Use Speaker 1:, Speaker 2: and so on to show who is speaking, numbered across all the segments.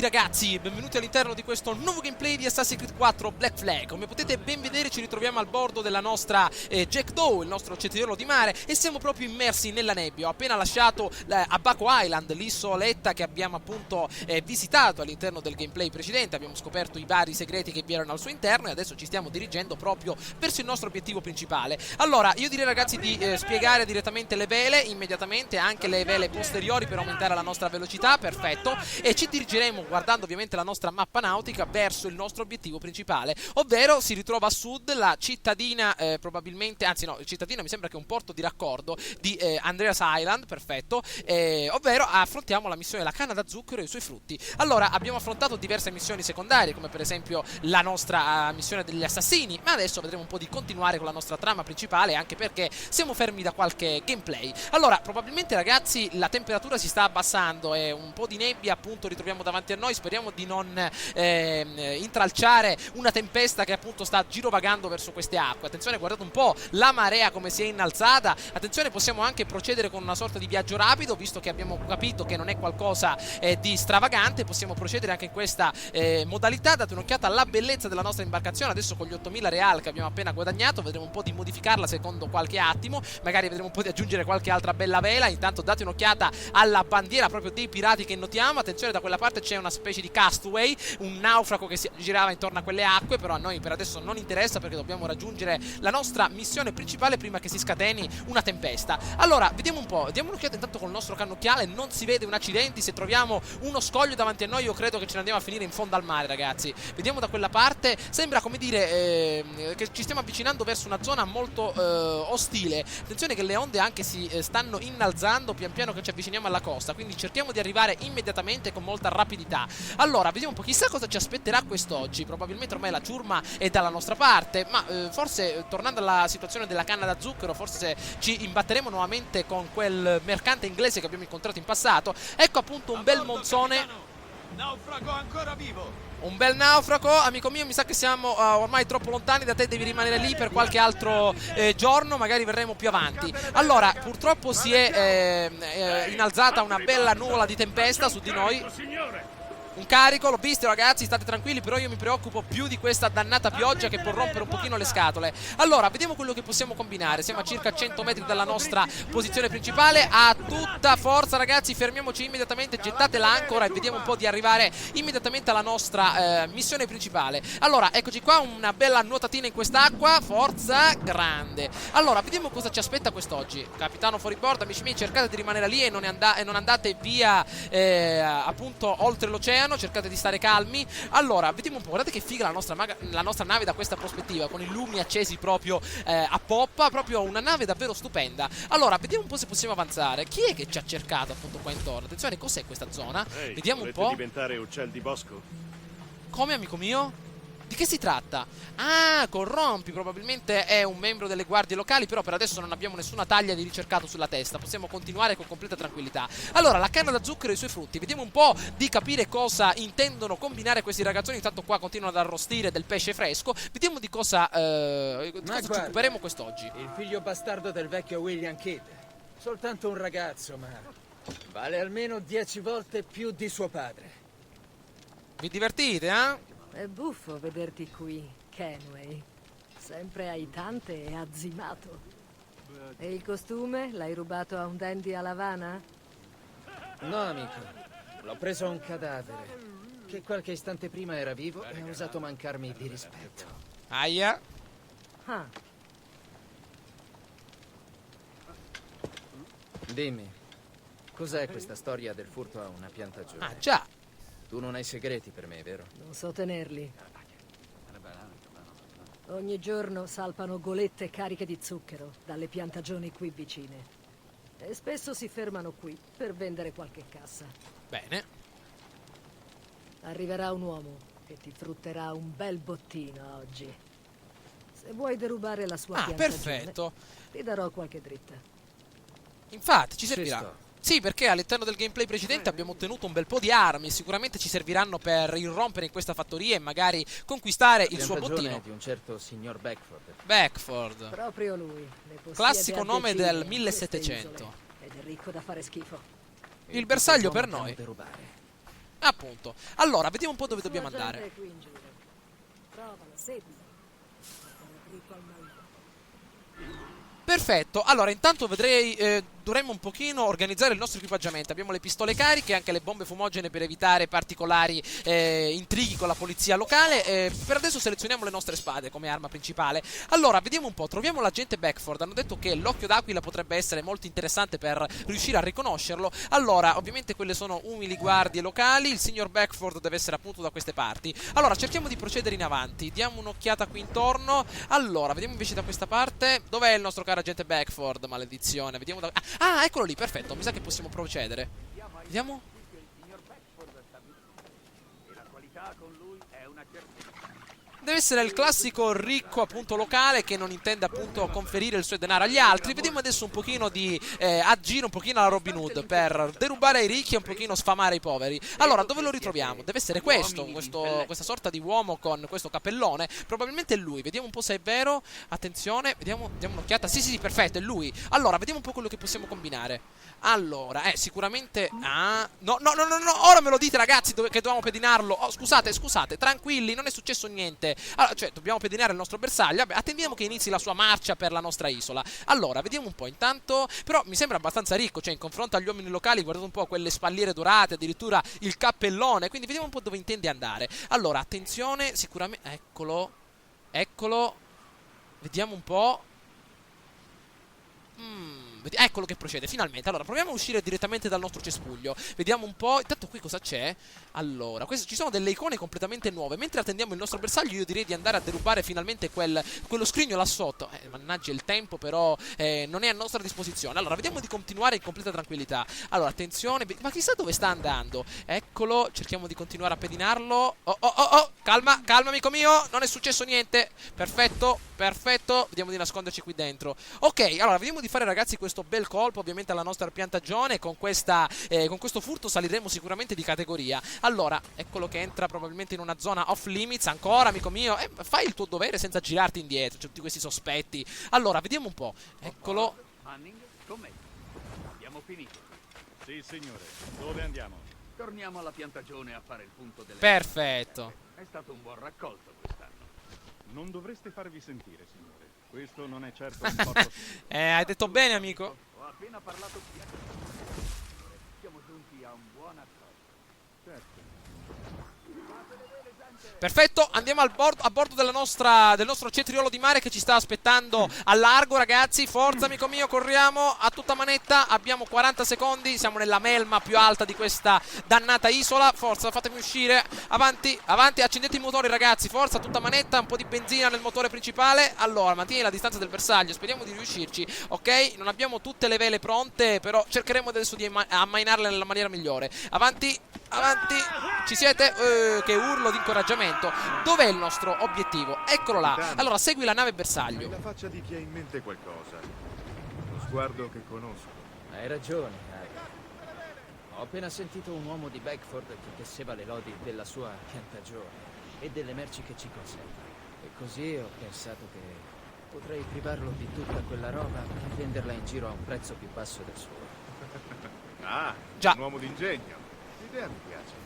Speaker 1: ragazzi, benvenuti all'interno di questo nuovo gameplay di Assassin's Creed 4 Black Flag. Come potete ben vedere ci ritroviamo al bordo della nostra Jackdaw, il nostro cetriolo di mare, e siamo proprio immersi nella nebbia. Ho appena lasciato Abaco Island, l'isoletta che abbiamo appunto visitato all'interno del gameplay precedente. Abbiamo scoperto i vari segreti che vi erano al suo interno e adesso ci stiamo dirigendo proprio verso il nostro obiettivo principale. Allora, io direi ragazzi di spiegare direttamente le vele, immediatamente anche le vele posteriori per aumentare la nostra velocità, perfetto, e ci dirigeremo, guardando ovviamente la nostra mappa nautica, verso il nostro obiettivo principale, ovvero si ritrova a sud la cittadina, probabilmente, anzi no, cittadina mi sembra che è un porto di raccordo di Andreas Island, perfetto, ovvero affrontiamo la missione della canna da zucchero e i suoi frutti. Allora, abbiamo affrontato diverse missioni secondarie, come per esempio la nostra missione degli assassini, ma adesso vedremo un po' di continuare con la nostra trama principale, anche perché siamo fermi da qualche gameplay. Allora, probabilmente ragazzi la temperatura si sta abbassando e un po' di nebbia appunto ritroviamo davanti a noi. Speriamo di non intralciare una tempesta che appunto sta girovagando verso queste acque. Attenzione, guardate un po' la marea come si è innalzata. Attenzione, possiamo anche procedere con una sorta di viaggio rapido, visto che abbiamo capito che non è qualcosa di stravagante. Possiamo procedere anche in questa modalità. Date un'occhiata alla bellezza della nostra imbarcazione. Adesso con gli 8000 real che abbiamo appena guadagnato vedremo un po' di modificarla secondo qualche attimo, magari vedremo un po' di aggiungere qualche altra bella vela. Intanto date un'occhiata alla bandiera proprio dei pirati che notiamo. Attenzione, da quella parte c'è una specie di castaway, un naufrago che si girava intorno a quelle acque, però a noi per adesso non interessa perché dobbiamo raggiungere la nostra missione principale prima che si scateni una tempesta. Allora, vediamo un po', diamo un'occhiata intanto col nostro cannocchiale, non si vede un accidente. Se troviamo uno scoglio davanti a noi io credo che ce ne andiamo a finire in fondo al mare, ragazzi. Vediamo da quella parte, sembra come dire che ci stiamo avvicinando verso una zona molto ostile. Attenzione che le onde anche si stanno innalzando pian piano che ci avviciniamo alla costa, quindi cerchiamo di arrivare immediatamente con molta rapidità. Allora, vediamo un po', chissà cosa ci aspetterà quest'oggi. Probabilmente ormai la ciurma è dalla nostra parte, ma forse tornando alla situazione della canna da zucchero, forse ci imbatteremo nuovamente con quel mercante inglese che abbiamo incontrato in passato. Ecco appunto un bel monzone.
Speaker 2: Naufrago ancora vivo.
Speaker 1: Un bel naufrago, amico mio, mi sa che siamo ormai troppo lontani da te, devi rimanere lì per qualche altro giorno, magari verremo più avanti. Allora, purtroppo si è innalzata una bella nuvola di tempesta su di noi. Un carico, l'ho visto ragazzi, state tranquilli, però io mi preoccupo più di questa dannata pioggia che può rompere un pochino le scatole. Allora, vediamo quello che possiamo combinare. Siamo a circa 100 metri dalla nostra posizione principale. A tutta forza ragazzi, fermiamoci immediatamente, gettate l'ancora e vediamo un po' di arrivare immediatamente alla nostra missione principale. Allora, eccoci qua, una bella nuotatina in quest'acqua, forza, grande. Allora, vediamo cosa ci aspetta quest'oggi. Capitano fuori bordo, amici miei, cercate di rimanere lì e non andate via appunto oltre l'oceano. Cercate di stare calmi. Allora, vediamo un po', guardate che figa la nostra nave da questa prospettiva, con i lumi accesi proprio a poppa, proprio una nave davvero stupenda. Allora, vediamo un po' se possiamo avanzare. Chi è che ci ha cercato appunto qua intorno? Attenzione, cos'è questa zona?
Speaker 3: Ehi,
Speaker 1: vediamo un po'.
Speaker 3: diventare uccel di bosco?
Speaker 1: Come, amico mio? Di che si tratta? Ah, Corrompi probabilmente è un membro delle guardie locali, però per adesso non abbiamo nessuna taglia di ricercato sulla testa. Possiamo continuare con completa tranquillità. Allora, la canna da zucchero e i suoi frutti. Vediamo un po' di capire cosa intendono combinare questi ragazzoni. Intanto qua continuano ad arrostire del pesce fresco. Vediamo di cosa ci occuperemo quest'oggi.
Speaker 4: Il figlio bastardo del vecchio William Kidd. Soltanto un ragazzo, ma vale almeno 10 volte più di suo padre.
Speaker 1: Vi divertite, eh?
Speaker 5: È buffo vederti qui, Kenway. Sempre aitante e azzimato. E il costume? L'hai rubato a un dandy a Havana?
Speaker 4: No, amico. L'ho preso a un cadavere che qualche istante prima era vivo e ha osato mancarmi di rispetto.
Speaker 1: Aia.
Speaker 5: Ah,
Speaker 4: Dimmi, cos'è questa storia del furto a una piantagione?
Speaker 1: Ah, già.
Speaker 4: Tu non hai segreti per me, vero?
Speaker 5: non so tenerli. Ogni giorno salpano golette cariche di zucchero dalle piantagioni qui vicine. E spesso si fermano qui per vendere qualche cassa.
Speaker 1: Bene.
Speaker 5: Arriverà un uomo che ti frutterà un bel bottino oggi. Se vuoi derubare la sua piantagione,
Speaker 1: perfetto.
Speaker 5: ti darò qualche dritta.
Speaker 1: Infatti, ci
Speaker 4: Ci
Speaker 1: servirà.
Speaker 4: sto.
Speaker 1: Sì, perché all'interno del gameplay precedente abbiamo ottenuto un bel po' di armi. Sicuramente ci serviranno per irrompere in questa fattoria e magari conquistare il suo
Speaker 4: Piantagione
Speaker 1: bottino.
Speaker 4: di un certo signor Beckford.
Speaker 1: Beckford.
Speaker 5: Proprio lui. Le possiede
Speaker 1: Classico
Speaker 5: a
Speaker 1: nome
Speaker 5: decine
Speaker 1: del
Speaker 5: in
Speaker 1: 1700.
Speaker 5: queste isole. Ed è ricco da fare schifo.
Speaker 1: Il bersaglio per
Speaker 4: Dobbiamo
Speaker 1: noi.
Speaker 4: derubare.
Speaker 1: Appunto. Allora, vediamo un po' dove dobbiamo
Speaker 5: Sua gente
Speaker 1: andare.
Speaker 5: è qui in giro. Provala, seguila. Portala dritto al marito.
Speaker 1: Perfetto, allora intanto dovremmo un pochino organizzare il nostro equipaggiamento. Abbiamo le pistole cariche e anche le bombe fumogene per evitare particolari intrighi con la polizia locale. Per adesso selezioniamo le nostre spade come arma principale. Allora, vediamo un po', troviamo l'agente Beckford. Hanno detto che l'occhio d'aquila potrebbe essere molto interessante per riuscire a riconoscerlo. Allora, ovviamente quelle sono umili guardie locali. Il signor Beckford deve essere appunto da queste parti. Allora, cerchiamo di procedere in avanti. Diamo un'occhiata qui intorno. Allora, vediamo invece da questa parte. Dov'è il nostro caro agente Beckford? Maledizione, vediamo da... Ah, eccolo lì, perfetto, mi sa che possiamo procedere. Vediamo. Deve essere il classico ricco appunto locale che non intende appunto conferire il suo denaro agli altri. Vediamo adesso un pochino di agire un pochino alla Robin Hood per derubare ai ricchi e un pochino sfamare i poveri. Allora, dove lo ritroviamo? Deve essere questa sorta di uomo con questo cappellone. Probabilmente è lui, vediamo un po' se è vero. Attenzione, vediamo, diamo un'occhiata. Sì, perfetto, è lui. Allora, vediamo un po' quello che possiamo combinare. Allora, sicuramente... Ah, no, ora me lo dite ragazzi che dovevamo pedinarlo. Oh, scusate, tranquilli, non è successo niente. Allora, cioè, dobbiamo pedinare il nostro bersaglio. Vabbè, attendiamo che inizi la sua marcia per la nostra isola. Allora, vediamo un po' intanto. Però mi sembra abbastanza ricco, cioè in confronto agli uomini locali, guardate un po' quelle spalliere dorate, addirittura il cappellone. Quindi vediamo un po' dove intende andare. Allora, attenzione, sicuramente... Eccolo. Vediamo un po'. Eccolo che procede, finalmente. Allora, proviamo a uscire direttamente dal nostro cespuglio. Vediamo un po'. Intanto qui cosa c'è? Allora, ci sono delle icone completamente nuove. Mentre attendiamo il nostro bersaglio, io direi di andare a derubare finalmente quello scrigno là sotto. Mannaggia il tempo, però non è a nostra disposizione. Allora, vediamo di continuare in completa tranquillità. Allora, attenzione. Ma chissà dove sta andando. Eccolo, cerchiamo di continuare a pedinarlo. Oh, calma, amico mio. Non è successo niente. Perfetto. Vediamo di nasconderci qui dentro. Ok, allora, vediamo di fare ragazzi questo bel colpo ovviamente alla nostra piantagione. Con questo furto saliremo sicuramente di categoria. Allora, eccolo che entra probabilmente in una zona off limits. Ancora, amico mio, fai il tuo dovere senza girarti indietro. C'è tutti questi sospetti. Allora, vediamo un po'. Eccolo.
Speaker 2: Manning, commesso. Abbiamo finito.
Speaker 3: Sì, signore. Dove andiamo?
Speaker 2: Torniamo alla piantagione a fare il punto delle...
Speaker 1: Perfetto.
Speaker 2: È stato un buon raccolto quest'anno.
Speaker 3: Non dovreste farvi sentire, signore. Questo non è certo un porto...
Speaker 1: Hai detto bene, amico.
Speaker 2: Ho appena parlato chiaro. Siamo giunti a un buon accordo.
Speaker 3: Certo.
Speaker 1: Perfetto, andiamo a bordo del nostro cetriolo di mare che ci sta aspettando a largo, ragazzi. Forza, amico mio, corriamo a tutta manetta. Abbiamo 40 secondi, siamo nella melma più alta di questa dannata isola. Forza, fatemi uscire. Avanti, accendete i motori, ragazzi. Forza, a tutta manetta, un po' di benzina nel motore principale. Allora, mantieni la distanza del bersaglio, speriamo di riuscirci. Ok, non abbiamo tutte le vele pronte, però cercheremo adesso di ammainarle nella maniera migliore. Avanti, ci siete? Che urlo di incoraggiamento. Dov'è il nostro obiettivo? Eccolo là. Allora, segui la nave bersaglio.
Speaker 6: Hai la faccia di chi ha in mente qualcosa. Lo sguardo che conosco.
Speaker 4: Hai ragione, Harry. Ho appena sentito un uomo di Beckford che tesseva le lodi della sua piantagione e delle merci che ci consegna. E così ho pensato che potrei privarlo di tutta quella roba e venderla in giro a un prezzo più basso del suo.
Speaker 6: Ah,
Speaker 1: Già.
Speaker 6: un uomo d'ingegno. L'idea mi piace.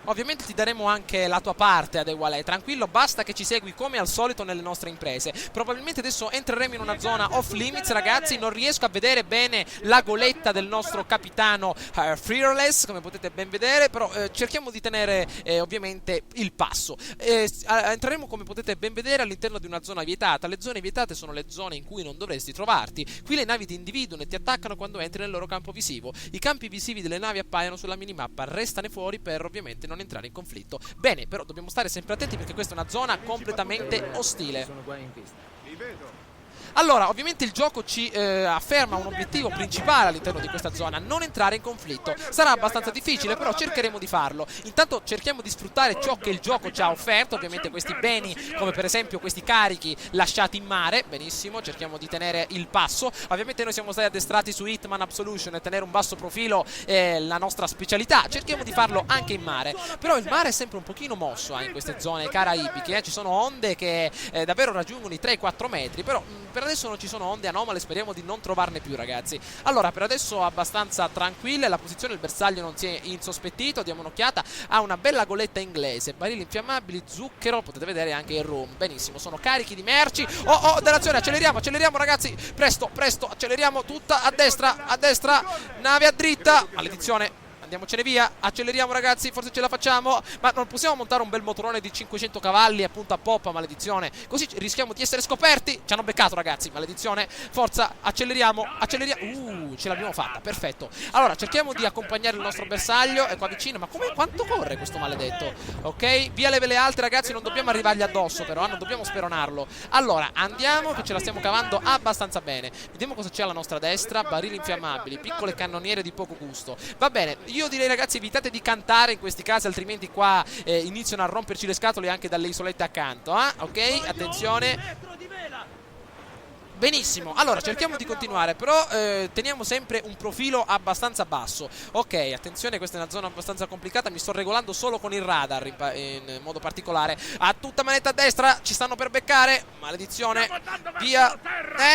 Speaker 1: Ovviamente ti daremo anche la tua parte, Adewale. Tranquillo, basta che ci segui come al solito nelle nostre imprese. Probabilmente adesso entreremo in una zona off limits, ragazzi. Non riesco a vedere bene la goletta del nostro capitano Fearless, come potete ben vedere, però cerchiamo di tenere ovviamente il passo. Entreremo, come potete ben vedere, all'interno di una zona vietata. Le zone vietate sono le zone in cui non dovresti trovarti. Qui le navi ti individuano e ti attaccano quando entri nel loro campo visivo. I campi visivi delle navi appaiono sulla minimappa. Restane fuori per ovviamente non entrare in conflitto. Bene, però dobbiamo stare sempre attenti perché questa è una zona completamente ostile.
Speaker 4: Sono guai in vista.
Speaker 6: Li vedo.
Speaker 1: Allora, ovviamente il gioco ci afferma un obiettivo principale all'interno di questa zona: non entrare in conflitto. Sarà abbastanza difficile, però cercheremo di farlo. Intanto cerchiamo di sfruttare ciò che il gioco ci ha offerto, ovviamente questi beni, come per esempio questi carichi lasciati in mare. Benissimo, cerchiamo di tenere il passo. Ovviamente noi siamo stati addestrati su Hitman Absolution e tenere un basso profilo è la nostra specialità. Cerchiamo di farlo anche in mare. Però il mare è sempre un pochino mosso in queste zone caraibiche. Ci sono onde che davvero raggiungono i 3-4 metri, però per adesso non ci sono onde anomale, speriamo di non trovarne più, ragazzi. Allora, per adesso abbastanza tranquille, la posizione del bersaglio non si è insospettito, diamo un'occhiata, ha una bella goletta inglese, barili infiammabili, zucchero, potete vedere anche il rum, benissimo, sono carichi di merci. Oh, dell'azione, acceleriamo ragazzi, presto, acceleriamo tutta a destra, nave a dritta, maledizione. Andiamocene via, acceleriamo ragazzi, forse ce la facciamo, ma non possiamo montare un bel motorone di 500 cavalli appunto a poppa, maledizione, così rischiamo di essere scoperti. Ci hanno beccato ragazzi, maledizione, forza, acceleriamo, ce l'abbiamo fatta, perfetto. Allora, cerchiamo di accompagnare il nostro bersaglio, è qua vicino, ma quanto corre questo maledetto? Ok, via le vele alte ragazzi, non dobbiamo arrivargli addosso però, non dobbiamo speronarlo. Allora, andiamo che ce la stiamo cavando abbastanza bene. Vediamo cosa c'è alla nostra destra, barili infiammabili, piccole cannoniere di poco gusto. Va bene, io direi ragazzi evitate di cantare in questi casi, altrimenti qua iniziano a romperci le scatole anche dalle isolette accanto, ok? Attenzione. Benissimo, allora cerchiamo di continuare, però teniamo sempre un profilo abbastanza basso. Ok, attenzione, questa è una zona abbastanza complicata, mi sto regolando solo con il radar in modo particolare. A tutta manetta a destra, ci stanno per beccare, maledizione, via.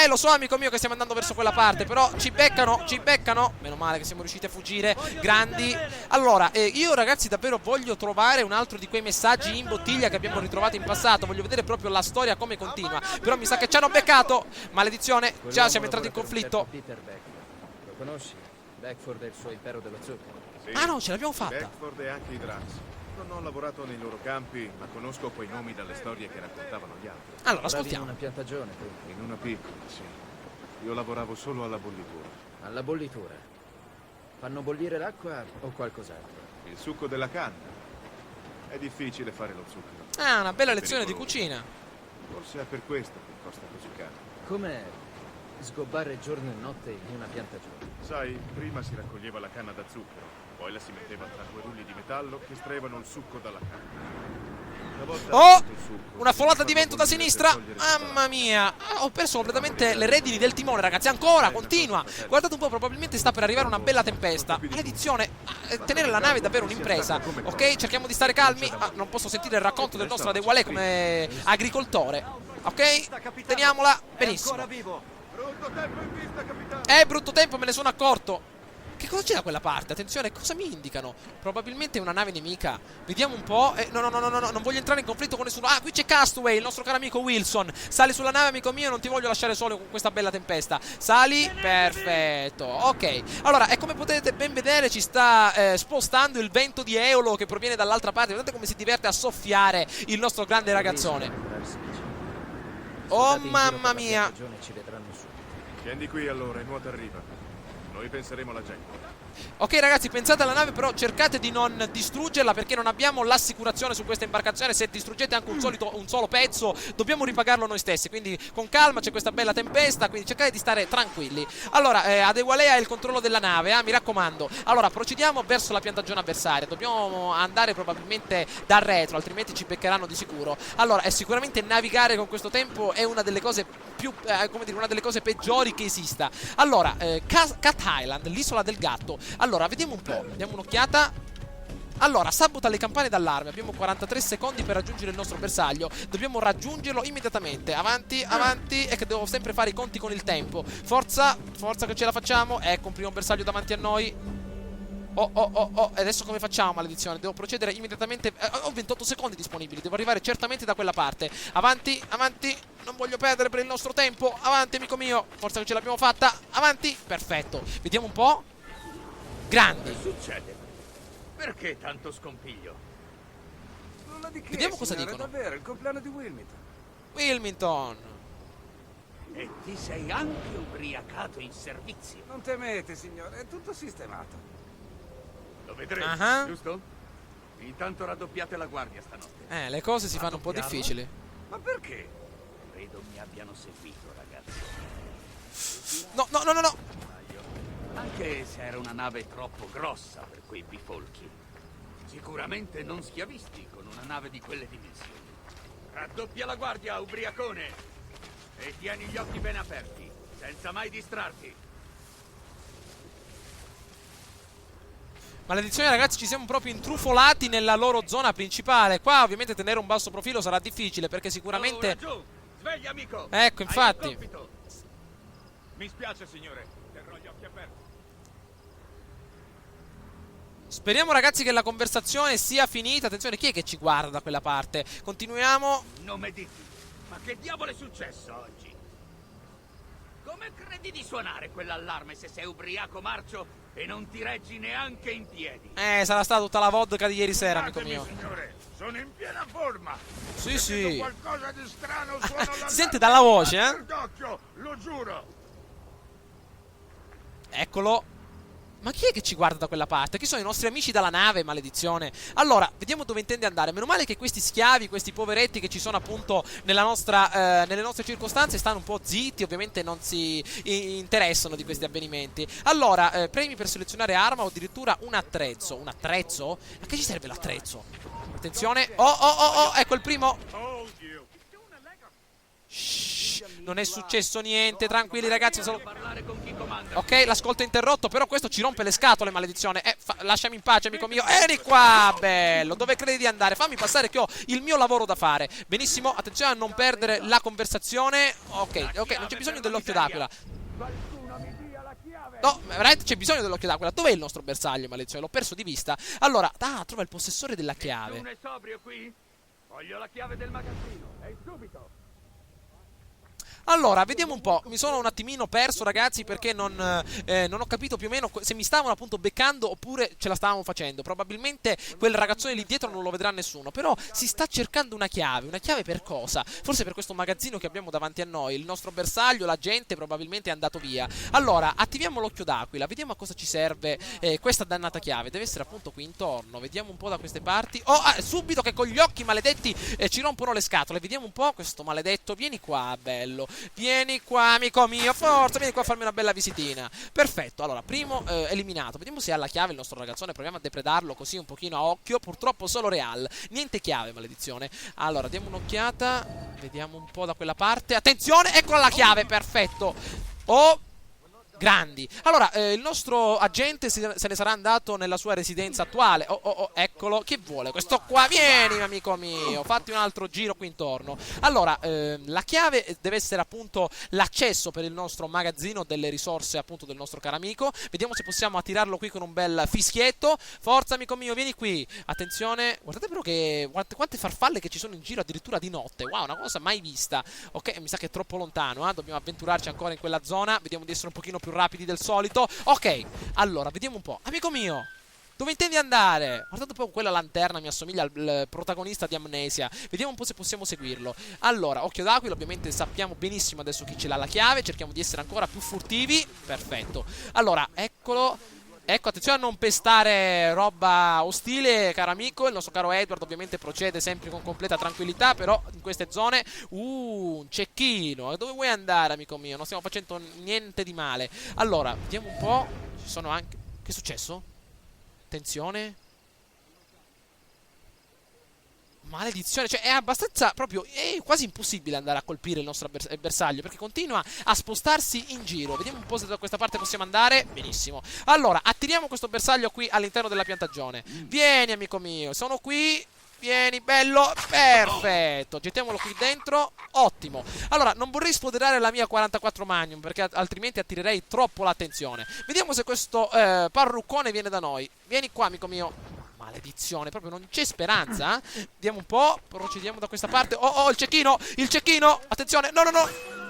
Speaker 1: Lo so amico mio che stiamo andando verso quella parte, però ci beccano, meno male che siamo riusciti a fuggire, grandi. Allora, io ragazzi davvero voglio trovare un altro di quei messaggi in bottiglia che abbiamo ritrovato in passato, voglio vedere proprio la storia come continua, però mi sa che ci hanno beccato. Maledizione, già siamo entrati in conflitto.
Speaker 4: Peter Beckford. Lo conosci? Beckford e il suo impero dello zucchero.
Speaker 6: Sì,
Speaker 1: Ah no, ce l'abbiamo fatta.
Speaker 6: Beckford e anche i Drax. Non ho lavorato nei loro campi, ma conosco quei nomi dalle storie che raccontavano gli altri.
Speaker 1: Allora,
Speaker 4: Lavoravi in
Speaker 1: ascoltiamo.
Speaker 4: una piantagione, tu?
Speaker 6: In una piccola, sì. Io lavoravo solo alla bollitura.
Speaker 4: Alla bollitura. Fanno bollire l'acqua o qualcos'altro?
Speaker 6: Il succo della canna. È difficile fare lo zucchero.
Speaker 1: Ah, una bella lezione di cucina.
Speaker 6: Forse è per questo che costa così caro.
Speaker 4: Come sgobbare giorno e notte in una piantagione.
Speaker 6: Sai, prima si raccoglieva la canna da zucchero, poi la si metteva tra due rulli di metallo che estraevano il succo dalla canna. Una volta
Speaker 1: Oh,
Speaker 6: fatto il succo,
Speaker 1: una folata
Speaker 6: si
Speaker 1: di vento
Speaker 6: fanno
Speaker 1: da
Speaker 6: bollire
Speaker 1: sinistra.
Speaker 6: per togliere il
Speaker 1: Mamma mia, ho perso completamente le redini del timone ragazzi. Ancora, continua. Guardate un po', probabilmente sta per arrivare una bella tempesta. Maledizione, tenere la nave è davvero un'impresa. Ok, cerchiamo di stare calmi. Non posso sentire il racconto del nostro Adewale come agricoltore. Ok, teniamola. Benissimo.
Speaker 6: Brutto tempo in vista, capitano!
Speaker 1: Brutto tempo, me ne sono accorto. Che cosa c'è da quella parte? Attenzione, cosa mi indicano? Probabilmente una nave nemica. Vediamo un po'. No, non voglio entrare in conflitto con nessuno. Ah, qui c'è Castaway, il nostro caro amico Wilson. Sali sulla nave, amico mio, non ti voglio lasciare solo con questa bella tempesta. Sali, perfetto. Ok, allora, e come potete ben vedere ci sta spostando il vento di Eolo che proviene dall'altra parte. Vedete come si diverte a soffiare il nostro grande ragazzone. Oh, mamma mia.
Speaker 4: Ci vedranno su.
Speaker 6: Scendi qui allora e nuota a riva. Noi penseremo alla gente.
Speaker 1: Ok ragazzi, pensate alla nave, però cercate di non distruggerla perché non abbiamo l'assicurazione su questa imbarcazione. Se distruggete anche un solo pezzo dobbiamo ripagarlo noi stessi, quindi con calma, c'è questa bella tempesta, quindi cercate di stare tranquilli. Allora, Adewale ha il controllo della nave, mi raccomando. Allora, procediamo verso la piantagione avversaria. Dobbiamo andare probabilmente da retro, altrimenti ci beccheranno di sicuro. Allora, sicuramente navigare con questo tempo è una delle cose più, come dire, una delle cose peggiori che esista. Allora, Cat Island, l'isola del gatto. Allora, vediamo un po', diamo un'occhiata. Allora, sabota le campane d'allarme. Abbiamo 43 secondi per raggiungere il nostro bersaglio. Dobbiamo raggiungerlo immediatamente. Avanti, avanti. E che devo sempre fare i conti con il tempo. Forza, forza che ce la facciamo. Ecco un primo bersaglio davanti a noi. Oh. E adesso come facciamo, maledizione? Devo procedere immediatamente. Ho 28 secondi disponibili. Devo arrivare certamente da quella parte. Avanti, avanti. Non voglio perdere per il nostro tempo. Avanti, amico mio. Forza che ce l'abbiamo fatta. Avanti. Perfetto. Vediamo un po'. Grandi.
Speaker 2: Che succede? Perché tanto scompiglio? Nulla di che,
Speaker 1: Vediamo cosa
Speaker 2: signore,
Speaker 1: dicono.
Speaker 2: davvero, il compleanno di Wilmington.
Speaker 1: Wilmington.
Speaker 2: E ti sei anche ubriacato in servizio. Non temete, signore, è tutto sistemato. Lo vedremo, giusto? Intanto raddoppiate la guardia stanotte.
Speaker 1: Le cose si fanno un po'
Speaker 2: Raddoppiarla?
Speaker 1: difficili.
Speaker 2: Ma perché? Credo mi abbiano seguito, ragazzi.
Speaker 1: No.
Speaker 2: Anche se era una nave troppo grossa per quei bifolchi. Sicuramente non schiavisti con una nave di quelle dimensioni. Raddoppia la guardia, ubriacone! E tieni gli occhi ben aperti, senza mai distrarti.
Speaker 1: Maledizione ragazzi, ci siamo proprio intrufolati nella loro zona principale. Qua ovviamente tenere un basso profilo sarà difficile perché sicuramente...
Speaker 2: Allora, giù! Sveglia, amico!
Speaker 1: Ecco,
Speaker 2: Hai
Speaker 1: infatti.
Speaker 2: un compito.
Speaker 3: Mi spiace, signore. Terrò gli occhi aperti.
Speaker 1: Speriamo, ragazzi, che la conversazione sia finita. Attenzione, chi è che ci guarda da quella parte? Continuiamo.
Speaker 2: Nome di Dio. Ma che diavolo è successo oggi? Come credi di suonare quell'allarme se sei ubriaco marcio e non ti reggi neanche in piedi?
Speaker 1: Sarà stata tutta la vodka di ieri sera, amico mio.
Speaker 2: Signore, sono in piena forma.
Speaker 1: Sì, sì.
Speaker 2: Qualcosa di strano suona
Speaker 1: Si sente dalla voce,
Speaker 2: d'occhio, lo giuro.
Speaker 1: Eccolo. Ma chi è che ci guarda da quella parte? Chi sono i nostri amici dalla nave, maledizione? Allora, vediamo dove intende andare. Meno male che questi schiavi, questi poveretti che ci sono appunto nelle nostre circostanze stanno un po' zitti, ovviamente non si interessano di questi avvenimenti. Allora, premi per selezionare arma o addirittura un attrezzo. Un attrezzo? A che ci serve l'attrezzo? Attenzione. Oh, ecco il primo. Shh, non è successo niente, tranquilli ragazzi, solo...
Speaker 2: Parlare con chi comanda.
Speaker 1: Ok, l'ascolto è interrotto, però questo ci rompe le scatole, maledizione. Lasciami in pace, amico mio. Vieni qua, bello. Dove credi di andare? Fammi passare che ho il mio lavoro da fare. Benissimo, attenzione a non perdere la conversazione. Ok, non c'è bisogno dell'occhio d'aquila. No, veramente c'è bisogno dell'occhio d'aquila. Dov'è il nostro bersaglio, maledizione? L'ho perso di vista. Allora, trova il possessore della chiave.
Speaker 2: Nessuno è sobrio qui? Voglio la chiave del magazzino. E subito.
Speaker 1: Allora, vediamo un po'. Mi sono un attimino perso, ragazzi, perché non ho capito più o meno se mi stavano appunto beccando oppure ce la stavamo facendo. Probabilmente quel ragazzone lì dietro non lo vedrà nessuno. Però si sta cercando una chiave. Una chiave per cosa? Forse per questo magazzino che abbiamo davanti a noi. Il nostro bersaglio, la gente probabilmente è andato via. Allora, attiviamo l'occhio d'aquila. Vediamo a cosa ci serve questa dannata chiave. Deve essere appunto qui intorno. Vediamo un po' da queste parti. Subito che con gli occhi maledetti ci rompono le scatole. Vediamo un po' questo maledetto. Vieni qua, bello. Vieni qua, amico mio, forza, vieni qua a farmi una bella visitina. Perfetto, allora, primo eliminato. Vediamo se ha la chiave il nostro ragazzone. Proviamo a depredarlo così un pochino a occhio. Purtroppo solo Real, niente chiave, maledizione. Allora, diamo un'occhiata. Vediamo un po' da quella parte. Attenzione, eccola la chiave, perfetto. Grandi. Allora, il nostro agente se ne sarà andato nella sua residenza attuale. Eccolo. Chi vuole? Questo qua. Vieni, amico mio. Fatti un altro giro qui intorno. Allora, la chiave deve essere appunto l'accesso per il nostro magazzino delle risorse appunto del nostro caro amico. Vediamo se possiamo attirarlo qui con un bel fischietto. Forza, amico mio, vieni qui. Attenzione. Guardate però che quante farfalle che ci sono in giro addirittura di notte. Wow, una cosa mai vista. Ok, mi sa che è troppo lontano, Dobbiamo avventurarci ancora in quella zona. Vediamo di essere un pochino più rapidi del solito. Ok, allora, vediamo un po'. Amico mio, dove intendi andare? Guardate un po', quella lanterna mi assomiglia al protagonista di Amnesia. Vediamo un po' se possiamo seguirlo. Allora, occhio d'aquila, ovviamente sappiamo benissimo adesso chi ce l'ha la chiave. Cerchiamo di essere ancora più furtivi. Perfetto. Allora, eccolo. Ecco, attenzione a non pestare roba ostile, caro amico. Il nostro caro Edward ovviamente procede sempre con completa tranquillità. Però in queste zone un cecchino. Dove vuoi andare, amico mio? Non stiamo facendo niente di male. Allora, vediamo un po'. Ci sono anche... Che è successo? Attenzione. Maledizione, cioè è abbastanza proprio, è quasi impossibile andare a colpire il nostro bersaglio perché continua a spostarsi in giro. Vediamo un po' se da questa parte possiamo andare. Benissimo. Allora, attiriamo questo bersaglio qui all'interno della piantagione. Vieni, amico mio, sono qui. Vieni, bello, perfetto. Gettiamolo qui dentro, ottimo. Allora, non vorrei spoderare la mia 44 Magnum perché altrimenti attirerei troppo l'attenzione. Vediamo se questo parruccone viene da noi. Vieni qua, amico mio. Maledizione, proprio non c'è speranza. Vediamo un po', procediamo da questa parte. Il cecchino, attenzione, no.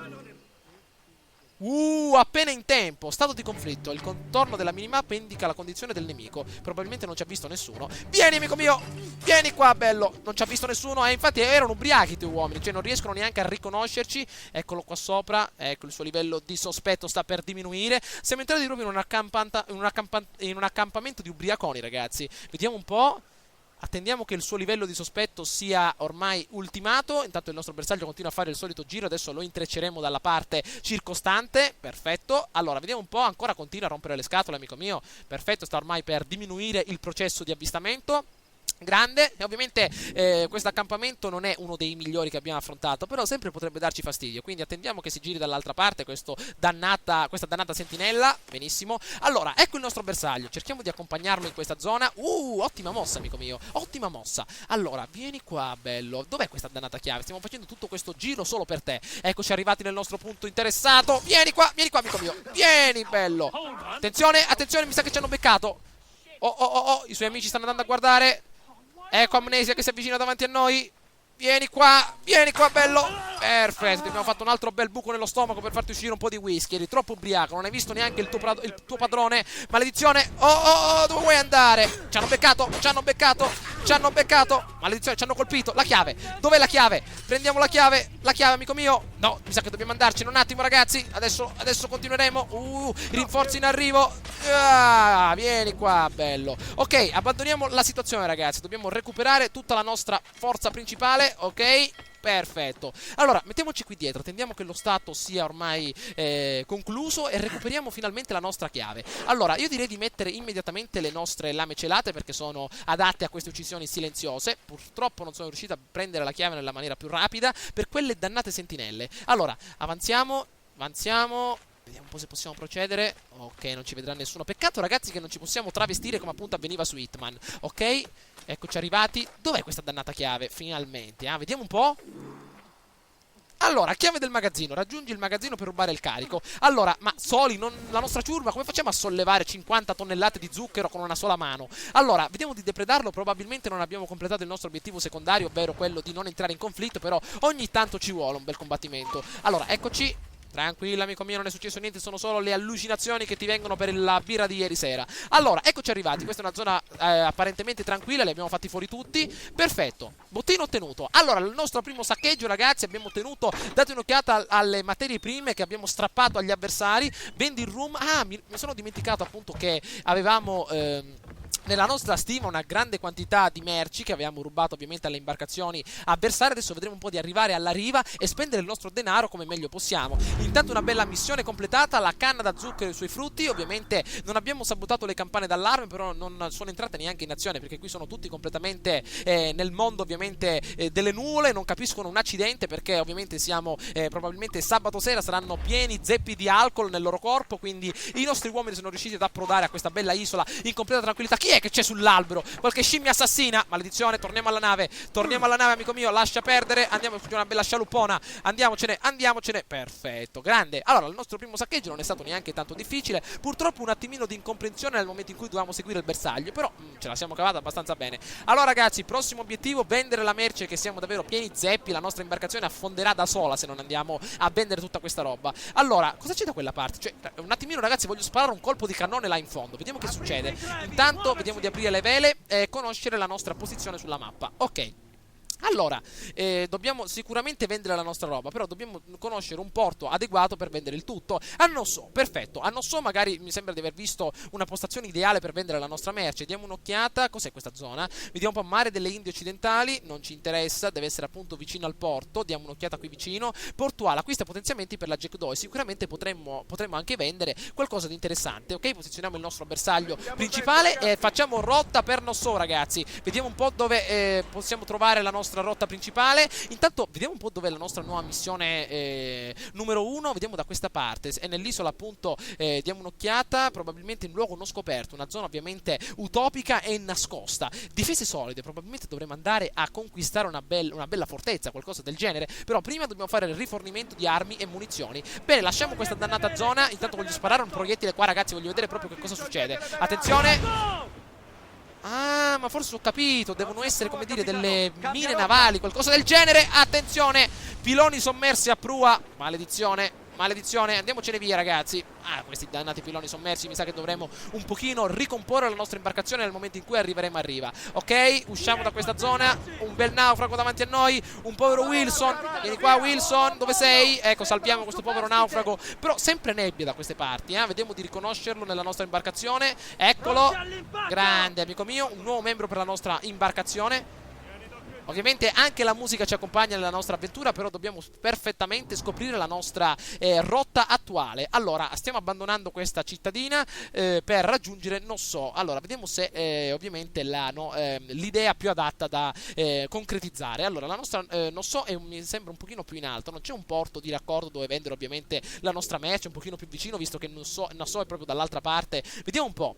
Speaker 1: Appena in tempo. Stato di conflitto. Il contorno della minimappa indica la condizione del nemico. Probabilmente non ci ha visto nessuno. Vieni, amico mio. Vieni qua, bello. Non ci ha visto nessuno. Infatti erano ubriachi i tuoi uomini. Cioè non riescono neanche a riconoscerci. Eccolo qua sopra. Ecco, il suo livello di sospetto sta per diminuire. Siamo entrati proprio in un accampamento di ubriaconi, ragazzi. Vediamo un po'. Attendiamo che il suo livello di sospetto sia ormai ultimato. Intanto il nostro bersaglio continua a fare il solito giro. Adesso lo intrecceremo dalla parte circostante. Perfetto. Allora, vediamo un po'. Ancora continua a rompere le scatole, amico mio. Perfetto, sta ormai per diminuire il processo di avvistamento. grande. E ovviamente questo accampamento non è uno dei migliori che abbiamo affrontato, però sempre potrebbe darci fastidio, quindi attendiamo che si giri dall'altra parte questa dannata sentinella. Benissimo, allora ecco il nostro bersaglio, cerchiamo di accompagnarlo in questa zona. Ottima mossa, amico mio, ottima mossa. Allora vieni qua, bello, dov'è questa dannata chiave? Stiamo facendo tutto questo giro solo per te. Eccoci arrivati nel nostro punto interessato. Vieni qua amico mio, vieni, bello. Attenzione, attenzione, mi sa che ci hanno beccato. I suoi amici stanno andando a guardare. Ecco Amnesia che si avvicina davanti a noi. Vieni qua, bello. Perfetto, ti abbiamo fatto un altro bel buco nello stomaco per farti uscire un po' di whisky. Eri troppo ubriaco, non hai visto neanche il tuo padrone. Maledizione. Dove vuoi andare? Ci hanno beccato. Maledizione, ci hanno colpito. La chiave, dov'è la chiave? Prendiamo la chiave, amico mio. No, mi sa che dobbiamo andarcene un attimo, ragazzi. Adesso continueremo. Rinforzi in arrivo. Vieni qua, bello. Ok, abbandoniamo la situazione, ragazzi. Dobbiamo recuperare tutta la nostra forza principale. Ok, perfetto. Allora, mettiamoci qui dietro, attendiamo che lo stato sia ormai concluso e recuperiamo finalmente la nostra chiave. Allora, io direi di mettere immediatamente le nostre lame celate perché sono adatte a queste uccisioni silenziose. Purtroppo non sono riuscito a prendere la chiave nella maniera più rapida per quelle dannate sentinelle. Allora, avanziamo. Vediamo un po' se possiamo procedere. Ok, non ci vedrà nessuno. Peccato, ragazzi, che non ci possiamo travestire come appunto avveniva su Hitman. Ok, eccoci arrivati. Dov'è questa dannata chiave? Finalmente, vediamo un po'. Allora, chiave del magazzino. Raggiungi il magazzino per rubare il carico. Allora, ma Soli, la nostra ciurma, come facciamo a sollevare 50 tonnellate di zucchero con una sola mano? Allora, vediamo di depredarlo. Probabilmente non abbiamo completato il nostro obiettivo secondario, ovvero quello di non entrare in conflitto, però ogni tanto ci vuole un bel combattimento. Allora, eccoci. Tranquilla, amico mio, non è successo niente, sono solo le allucinazioni che ti vengono per la birra di ieri sera. Allora, eccoci arrivati, questa è una zona apparentemente tranquilla, li abbiamo fatti fuori tutti. Perfetto, bottino ottenuto. Allora, il nostro primo saccheggio, ragazzi, abbiamo ottenuto, date un'occhiata alle materie prime che abbiamo strappato agli avversari. Vendi il room. Mi sono dimenticato appunto che avevamo nella nostra stima una grande quantità di merci che avevamo rubato ovviamente alle imbarcazioni avversarie. Adesso vedremo un po' di arrivare alla riva e spendere il nostro denaro come meglio possiamo. Intanto una bella missione completata, la canna da zucchero e i suoi frutti. Ovviamente non abbiamo sabotato le campane d'allarme, però non sono entrate neanche in azione perché qui sono tutti completamente nel mondo ovviamente delle nuvole, non capiscono un accidente perché ovviamente siamo probabilmente sabato sera, saranno pieni zeppi di alcol nel loro corpo, quindi i nostri uomini sono riusciti ad approdare a questa bella isola in completa tranquillità. Chi è che c'è sull'albero? Qualche scimmia assassina? Maledizione, torniamo alla nave, amico mio, lascia perdere, andiamo a una bella scialuppona, andiamocene, perfetto, grande. Allora, il nostro primo saccheggio non è stato neanche tanto difficile, purtroppo un attimino di incomprensione nel momento in cui dovevamo seguire il bersaglio, però ce la siamo cavata abbastanza bene. Allora ragazzi, prossimo obiettivo, vendere la merce, che siamo davvero pieni zeppi, la nostra imbarcazione affonderà da sola se non andiamo a vendere tutta questa roba. Allora, cosa c'è da quella parte? Cioè, un attimino ragazzi, voglio sparare un colpo di cannone là in fondo, vediamo che succede. Intanto vediamo di aprire le vele e conoscere la nostra posizione sulla mappa. Ok. Allora, dobbiamo sicuramente vendere la nostra roba, però dobbiamo conoscere un porto adeguato per vendere il tutto. A Nosso, perfetto. A Nosso magari mi sembra di aver visto una postazione ideale per vendere la nostra merce. Diamo un'occhiata. Cos'è questa zona? Vediamo un po'. Mare delle Indie occidentali, non ci interessa, deve essere appunto vicino al porto. Diamo un'occhiata qui vicino. Portuale, acquista potenziamenti per la Jackdaw. Sicuramente potremmo anche vendere qualcosa di interessante. Ok, posizioniamo il nostro bersaglio principale e facciamo rotta per Nosso, ragazzi. Vediamo un po' dove possiamo trovare la nostra rotta principale. Intanto vediamo un po' dov'è la nostra nuova missione numero 1. Vediamo da questa parte, è nell'isola appunto. Diamo un'occhiata, probabilmente in luogo non scoperto, una zona ovviamente utopica e nascosta. Difese solide, probabilmente dovremo andare a conquistare una bella fortezza, qualcosa del genere, però prima dobbiamo fare il rifornimento di armi e munizioni. Bene, lasciamo questa dannata zona. Intanto voglio sparare un proiettile qua, ragazzi, voglio vedere proprio che cosa succede. Attenzione. Ma forse ho capito, devono essere, come dire, delle mine navali, qualcosa del genere. Attenzione, piloni sommersi a prua. Maledizione, andiamocene via, ragazzi. Questi dannati piloni sommersi, mi sa che dovremo un pochino ricomporre la nostra imbarcazione nel momento in cui arriveremo a riva. Ok, usciamo da questa zona. Un bel naufrago davanti a noi, un povero Wilson. Vieni qua, Wilson, dove sei? Ecco, salviamo questo povero naufrago. Però sempre nebbia da queste parti, vediamo di riconoscerlo nella nostra imbarcazione. Eccolo, grande, amico mio, un nuovo membro per la nostra imbarcazione. Ovviamente anche la musica ci accompagna nella nostra avventura, però dobbiamo perfettamente scoprire la nostra rotta attuale. Allora, stiamo abbandonando questa cittadina per raggiungere Non So. Allora, vediamo se ovviamente l'idea più adatta da concretizzare. Allora, la nostra Non So mi sembra un pochino più in alto, non c'è un porto di raccordo dove vendere ovviamente la nostra merce, un pochino più vicino, visto che Non So è proprio dall'altra parte. Vediamo un po'.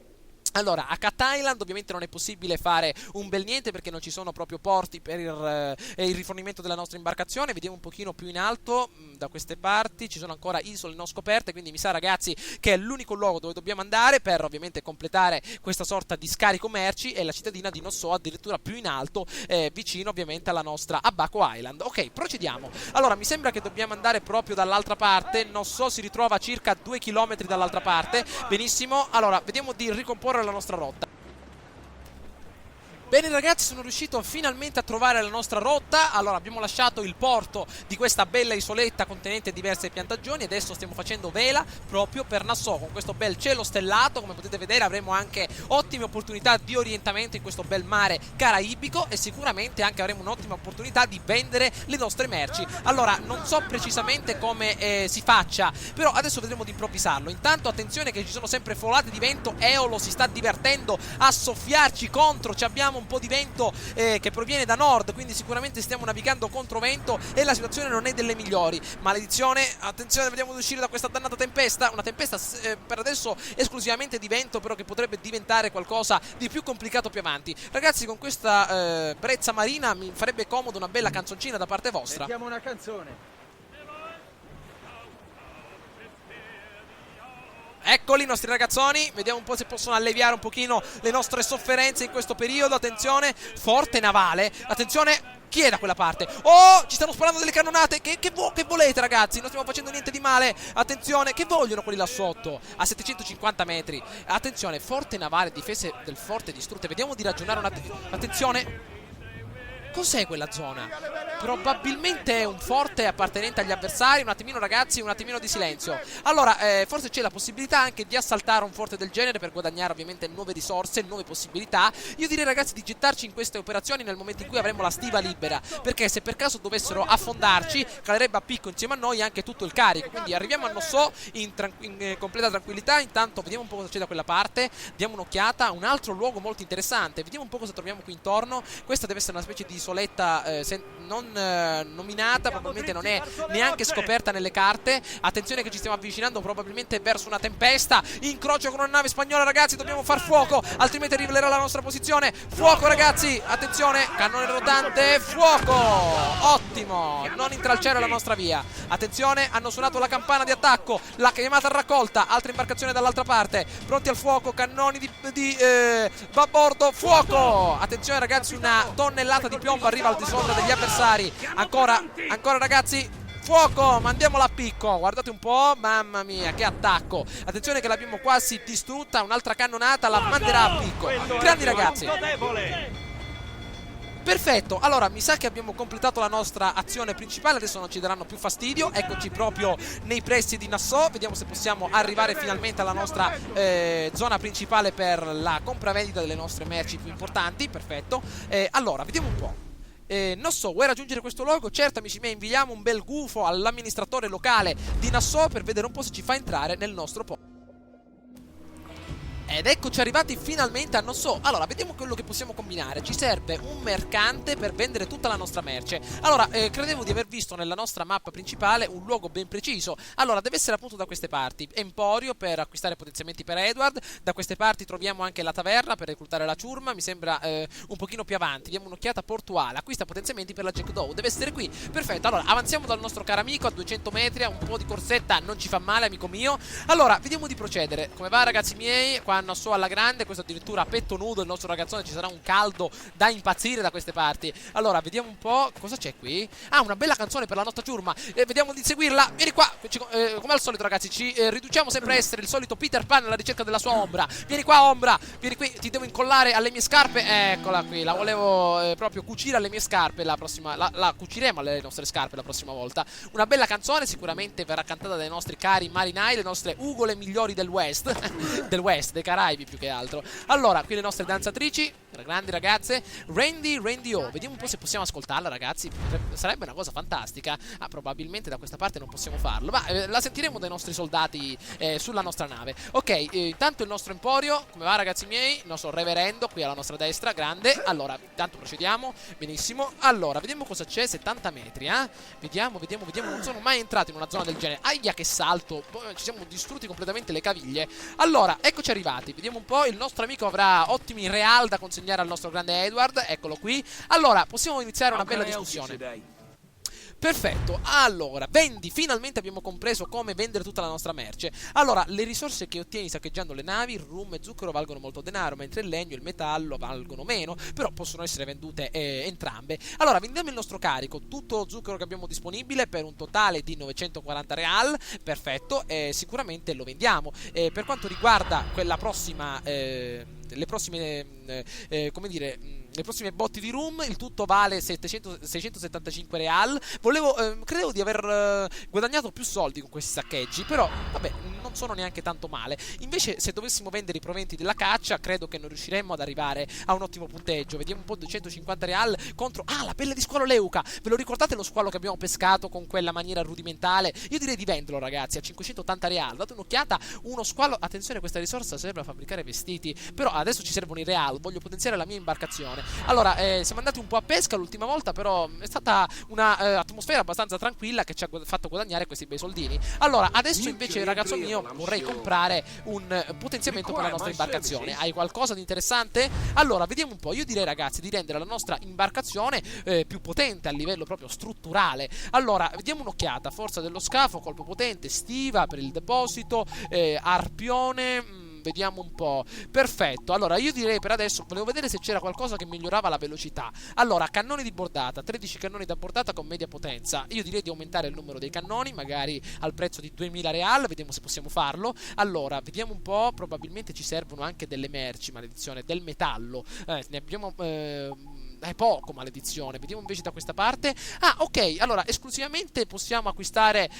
Speaker 1: Allora, a Cat Island ovviamente non è possibile fare un bel niente perché non ci sono proprio porti per il rifornimento della nostra imbarcazione. Vediamo un pochino più in alto, da queste parti ci sono ancora isole non scoperte, quindi mi sa, ragazzi, che è l'unico luogo dove dobbiamo andare per ovviamente completare questa sorta di scarico merci, e la cittadina di Non So addirittura più in alto, vicino ovviamente alla nostra Abaco Island. Ok, procediamo. Allora, mi sembra che dobbiamo andare proprio dall'altra parte. Non So si ritrova a circa 2 km dall'altra parte. Benissimo, allora vediamo di ricomporre la nostra rotta. Bene ragazzi, sono riuscito finalmente a trovare la nostra rotta. Allora, abbiamo lasciato il porto di questa bella isoletta contenente diverse piantagioni. Adesso stiamo facendo vela proprio per Nassau, con questo bel cielo stellato. Come potete vedere avremo anche ottime opportunità di orientamento in questo bel mare caraibico, e sicuramente anche avremo un'ottima opportunità di vendere le nostre merci. Allora, non so precisamente come si faccia, però adesso vedremo di improvvisarlo. Intanto attenzione che ci sono sempre folate di vento. Eolo si sta divertendo a soffiarci contro. Ci abbiamo un po' di vento che proviene da nord, quindi sicuramente stiamo navigando contro vento e la situazione non è delle migliori. Maledizione, attenzione, vediamo di uscire da questa dannata tempesta. Una tempesta per adesso esclusivamente di vento, però che potrebbe diventare qualcosa di più complicato più avanti. Ragazzi, con questa brezza marina mi farebbe comodo una bella canzoncina da parte vostra.
Speaker 4: Mettiamo una canzone.
Speaker 1: Eccoli i nostri ragazzoni, vediamo un po' se possono alleviare un pochino le nostre sofferenze in questo periodo. Attenzione, forte navale, attenzione, chi è da quella parte? Oh, ci stanno sparando delle cannonate, che volete ragazzi? Non stiamo facendo niente di male, attenzione, che vogliono quelli là sotto? A 750 metri, attenzione, forte navale, difese del forte distrutte, vediamo di ragionare un attimo, attenzione. Cos'è quella zona? Probabilmente è un forte appartenente agli avversari. Un attimino ragazzi, un attimino di silenzio. Allora, forse c'è la possibilità anche di assaltare un forte del genere per guadagnare ovviamente nuove risorse, nuove possibilità. Io direi ragazzi di gettarci in queste operazioni nel momento in cui avremo la stiva libera, perché se per caso dovessero affondarci calerebbe a picco insieme a noi anche tutto il carico. Quindi arriviamo a Non So in completa tranquillità. Intanto vediamo un po' cosa c'è da quella parte, diamo un'occhiata a un altro luogo molto interessante. Vediamo un po' cosa troviamo qui intorno. Questa deve essere una specie di isoletta non nominata, probabilmente non è neanche scoperta nelle carte. Attenzione che ci stiamo avvicinando probabilmente verso una tempesta. Incrocio con una nave spagnola ragazzi, dobbiamo far fuoco, altrimenti rivelerà la nostra posizione. Fuoco ragazzi, attenzione, cannone rotante, fuoco, ottimo, non intralciare la nostra via. Attenzione, hanno suonato la campana di attacco, la chiamata raccolta, altre imbarcazioni dall'altra parte, pronti al fuoco, cannoni di babordo, fuoco. Attenzione ragazzi, una tonnellata di piombo arriva al di sopra degli avversari. Ancora ragazzi, fuoco, mandiamola a picco. Guardate un po', mamma mia che attacco. Attenzione che l'abbiamo quasi distrutta. Un'altra cannonata la manderà a picco. Grandi ragazzi. Perfetto, allora mi sa che abbiamo completato la nostra azione principale. Adesso non ci daranno più fastidio. Eccoci proprio nei pressi di Nassau. Vediamo se possiamo arrivare finalmente alla nostra zona principale per la compravendita delle nostre merci più importanti. Perfetto, allora vediamo un po'. Non so, vuoi raggiungere questo luogo? Certo amici miei, inviamo un bel gufo all'amministratore locale di Nassau per vedere un po' se ci fa entrare nel nostro posto. Ed eccoci arrivati finalmente a Non So. Allora, vediamo quello che possiamo combinare. Ci serve un mercante per vendere tutta la nostra merce. Allora, credevo di aver visto nella nostra mappa principale un luogo ben preciso. Allora, deve essere appunto da queste parti. Emporio per acquistare potenziamenti per Edward. Da queste parti troviamo anche la taverna per reclutare la ciurma. Mi sembra un pochino più avanti. Diamo un'occhiata portuale. Acquista potenziamenti per la Jack Doe. Deve essere qui. Perfetto. Allora, avanziamo dal nostro caro amico a 200 metri. Un po' di corsetta non ci fa male, amico mio. Allora, vediamo di procedere. Come va, ragazzi miei? Qua Non So alla grande, questo addirittura a petto nudo il nostro ragazzone, ci sarà un caldo da impazzire da queste parti. Allora vediamo un po' cosa c'è qui. Ah, una bella canzone per la nostra ciurma, vediamo di seguirla. Vieni qua, come al solito ragazzi ci riduciamo sempre a essere il solito Peter Pan alla ricerca della sua ombra. Vieni qua ombra, vieni qui, ti devo incollare alle mie scarpe. Eccola qui, la volevo proprio cucire alle mie scarpe. La prossima, la cuciremo alle nostre scarpe la prossima volta. Una bella canzone, sicuramente verrà cantata dai nostri cari marinai, le nostre ugole migliori del West del West, dei Caraibi più che altro. Allora, qui le nostre danzatrici. grandi ragazze. Randy O, vediamo un po' se possiamo ascoltarla, ragazzi. Sarebbe una cosa fantastica. Probabilmente da questa parte non possiamo farlo, ma la sentiremo dai nostri soldati sulla nostra nave. Ok, intanto il nostro emporio, come va ragazzi miei? Il nostro reverendo qui alla nostra destra, grande. Allora, intanto procediamo, benissimo. Allora, vediamo cosa c'è, 70 metri, Vediamo, non sono mai entrato in una zona del genere. Aia che salto, ci siamo distrutti completamente le caviglie. Allora, eccoci arrivati, vediamo un po', il nostro amico avrà ottimi real da consegnare al nostro grande Edward, eccolo qui. Allora, possiamo iniziare una bella discussione. Perfetto, allora, vendi, finalmente abbiamo compreso come vendere tutta la nostra merce. Allora, le risorse che ottieni saccheggiando le navi, rum e zucchero valgono molto denaro, mentre il legno e il metallo valgono meno, però possono essere vendute entrambe. Allora, vendiamo il nostro carico, tutto lo zucchero che abbiamo disponibile per un totale di 940 real, perfetto, sicuramente lo vendiamo. Per quanto riguarda quella prossima, le prossime botti di rum, il tutto vale 675 real. Credevo di aver guadagnato più soldi con questi saccheggi, però vabbè, non sono neanche tanto male. Invece se dovessimo vendere i proventi della caccia, credo che non riusciremmo ad arrivare a un ottimo punteggio. Vediamo un po', 250 real contro la pelle di squalo leuca. Ve lo ricordate lo squalo che abbiamo pescato con quella maniera rudimentale? Io direi di venderlo, ragazzi, a 580 real. Date un'occhiata, uno squalo, attenzione, questa risorsa serve a fabbricare vestiti, però adesso ci servono i real, voglio potenziare la mia imbarcazione. Allora, siamo andati un po' a pesca l'ultima volta, però è stata una atmosfera abbastanza tranquilla che ci ha fatto guadagnare questi bei soldini. Allora, adesso invece, ragazzo mio, vorrei comprare un potenziamento per la nostra imbarcazione. Hai qualcosa di interessante? Allora, vediamo un po'. Io direi, ragazzi, di rendere la nostra imbarcazione più potente a livello proprio strutturale. Allora, vediamo un'occhiata. Forza dello scafo, colpo potente, stiva per il deposito, arpione. Vediamo un po'. Perfetto. Allora, io direi per adesso, volevo vedere se c'era qualcosa che migliorava la velocità. Allora, cannoni di bordata, 13 cannoni da bordata con media potenza. Io direi di aumentare il numero dei cannoni, magari al prezzo di 2000 real, vediamo se possiamo farlo. Allora, vediamo un po', probabilmente ci servono anche delle merci, maledizione, del metallo. Ne abbiamo è poco, maledizione. Vediamo invece da questa parte. Ok, allora, esclusivamente possiamo acquistare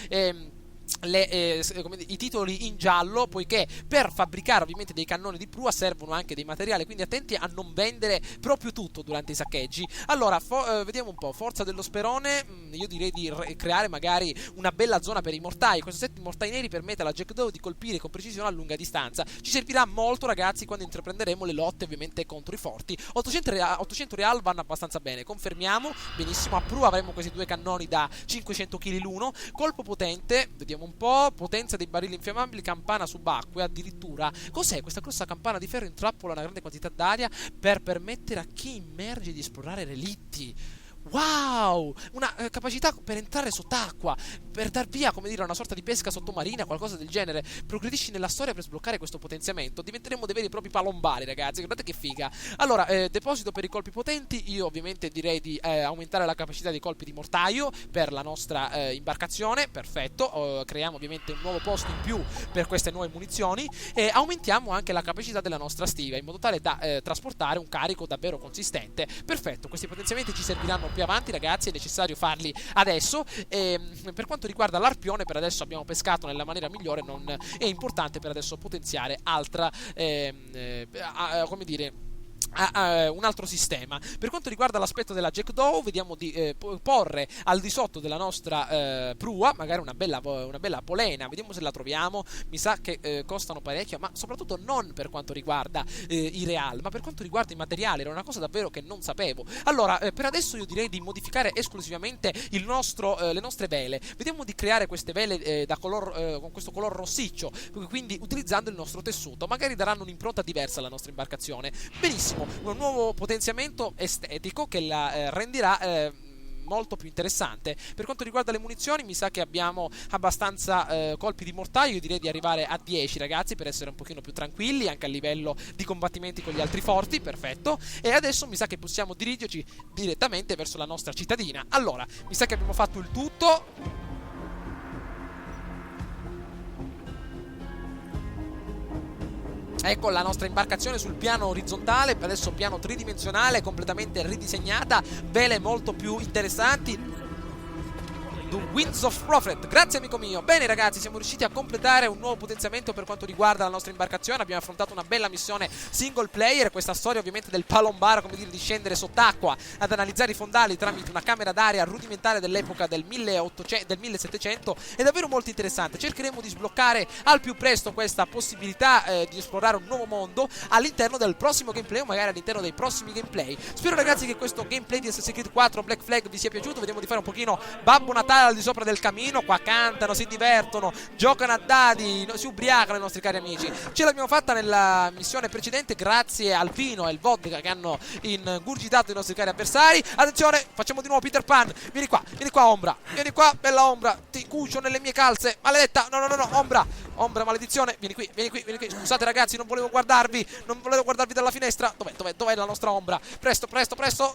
Speaker 1: i titoli in giallo, poiché per fabbricare ovviamente dei cannoni di prua servono anche dei materiali, quindi attenti a non vendere proprio tutto durante i saccheggi. Allora, vediamo un po', forza dello sperone, io direi di creare magari una bella zona per i mortai. Questo set di mortai neri permette alla Jack Daw di colpire con precisione a lunga distanza. Ci servirà molto, ragazzi, quando intraprenderemo le lotte ovviamente contro i forti. 800 real vanno abbastanza bene, confermiamo, benissimo. A prua avremo questi due cannoni da 500 kg l'uno, colpo potente, vediamo un po', potenza dei barili infiammabili, campana subacquea, addirittura. Cos'è questa grossa campana di ferro? Intrappola una grande quantità d'aria per permettere a chi immerge di esplorare relitti. Wow! Una capacità per entrare sott'acqua, per dar via, come dire, una sorta di pesca sottomarina, qualcosa del genere. Progredisci nella storia per sbloccare questo potenziamento. Diventeremo dei veri e propri palombari, ragazzi. Guardate che figa. Allora, deposito per i colpi potenti. Io ovviamente direi di aumentare la capacità dei colpi di mortaio per la nostra imbarcazione. Perfetto. Creiamo ovviamente un nuovo posto in più per queste nuove munizioni. E aumentiamo anche la capacità della nostra stiva, in modo tale da trasportare un carico davvero consistente. Perfetto, questi potenziamenti ci serviranno più avanti, ragazzi, è necessario farli adesso. Per quanto riguarda l'arpione, per adesso abbiamo pescato nella maniera migliore, non è importante per adesso potenziare altra come dire, un altro sistema. Per quanto riguarda l'aspetto della Jack Daw, vediamo di porre al di sotto della nostra prua magari una bella polena. Vediamo se la troviamo. Mi sa che costano parecchio, ma soprattutto non per quanto riguarda i real, ma per quanto riguarda i materiali. Era una cosa davvero che non sapevo. Allora, per adesso io direi di modificare esclusivamente le nostre vele. Vediamo di creare queste vele con questo color rossiccio, quindi utilizzando il nostro tessuto. Magari daranno un'impronta diversa alla nostra imbarcazione. Benissimo, un nuovo potenziamento estetico che la renderà molto più interessante. Per quanto riguarda le munizioni, mi sa che abbiamo abbastanza colpi di mortaio. Io direi di arrivare a 10, ragazzi, per essere un pochino più tranquilli anche a livello di combattimenti con gli altri forti. Perfetto. E adesso mi sa che possiamo dirigerci direttamente verso la nostra cittadina. Allora, mi sa che abbiamo fatto il tutto. Ecco la nostra imbarcazione sul piano orizzontale, adesso piano tridimensionale, completamente ridisegnata, vele molto più interessanti. Winds of Prophet. Grazie amico mio. Bene ragazzi, siamo riusciti a completare un nuovo potenziamento per quanto riguarda la nostra imbarcazione. Abbiamo affrontato una bella missione single player, questa storia ovviamente del palombaro, come dire, di scendere sott'acqua ad analizzare i fondali tramite una camera d'aria rudimentale dell'epoca del 1700, è davvero molto interessante. Cercheremo di sbloccare al più presto questa possibilità di esplorare un nuovo mondo all'interno del prossimo gameplay o magari all'interno dei prossimi gameplay. Spero ragazzi che questo gameplay di Assassin's Creed 4 Black Flag vi sia piaciuto. Vediamo di fare un pochino Babbo Natale al di sopra del camino. Qua cantano, si divertono, giocano a dadi, si ubriacano i nostri cari amici. Ce l'abbiamo fatta nella missione precedente grazie al vino e al vodka che hanno ingurgitato i nostri cari avversari. Attenzione, facciamo di nuovo Peter Pan. Vieni qua Ombra, vieni qua bella Ombra, ti cucio nelle mie calze, maledetta. No, Ombra, maledizione, vieni qui. Scusate ragazzi, non volevo guardarvi dalla finestra. Dov'è la nostra Ombra? Presto,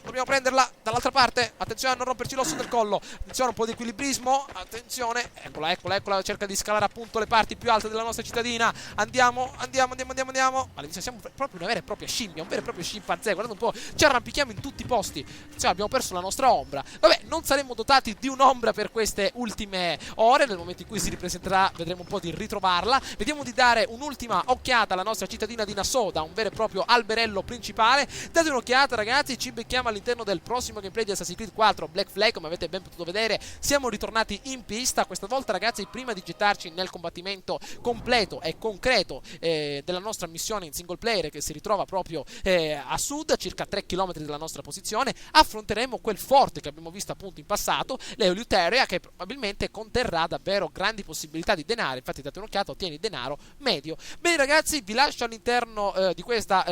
Speaker 1: dobbiamo prenderla dall'altra parte. Attenzione a non romperci l'osso del collo. Attenzione, un po' di equilibrismo. Attenzione, eccola, cerca di scalare appunto le parti più alte della nostra cittadina. Andiamo. Maledizione, siamo proprio una vera e propria scimmia, un vero e proprio scimpanzé. Guardate un po', ci arrampichiamo in tutti i posti. Attenzione, abbiamo perso la nostra Ombra. Vabbè, non saremo dotati di un'Ombra per queste ultime ore. Nel momento in cui si ripresenterà vedremo un po' di ritrovarla. Vediamo di dare un'ultima occhiata alla nostra cittadina di Nassau da un vero e proprio alberello principale. Date un'occhiata ragazzi, ci becchiamo all'interno del prossimo gameplay di Assassin's Creed 4 Black Flag. Come avete ben potuto vedere siamo ritornati in pista. Questa volta ragazzi, prima di gettarci nel combattimento completo e concreto della nostra missione in single player che si ritrova proprio a sud, a circa 3 km dalla nostra posizione, affronteremo quel forte che abbiamo visto appunto in passato, l'Eleuteria, che probabilmente conterrà davvero grandi possibilità di denaro. Infatti date un'occhiata, ottieni denaro medio. Bene ragazzi, vi lascio all'interno di questa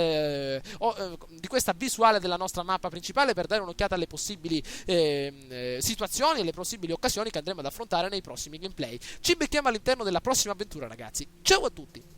Speaker 1: visuale della nostra mappa principale per dare un'occhiata alle possibili situazioni e alle possibili occasioni che andremo ad affrontare nei prossimi gameplay. Ci becchiamo all'interno della prossima avventura ragazzi. Ciao a tutti!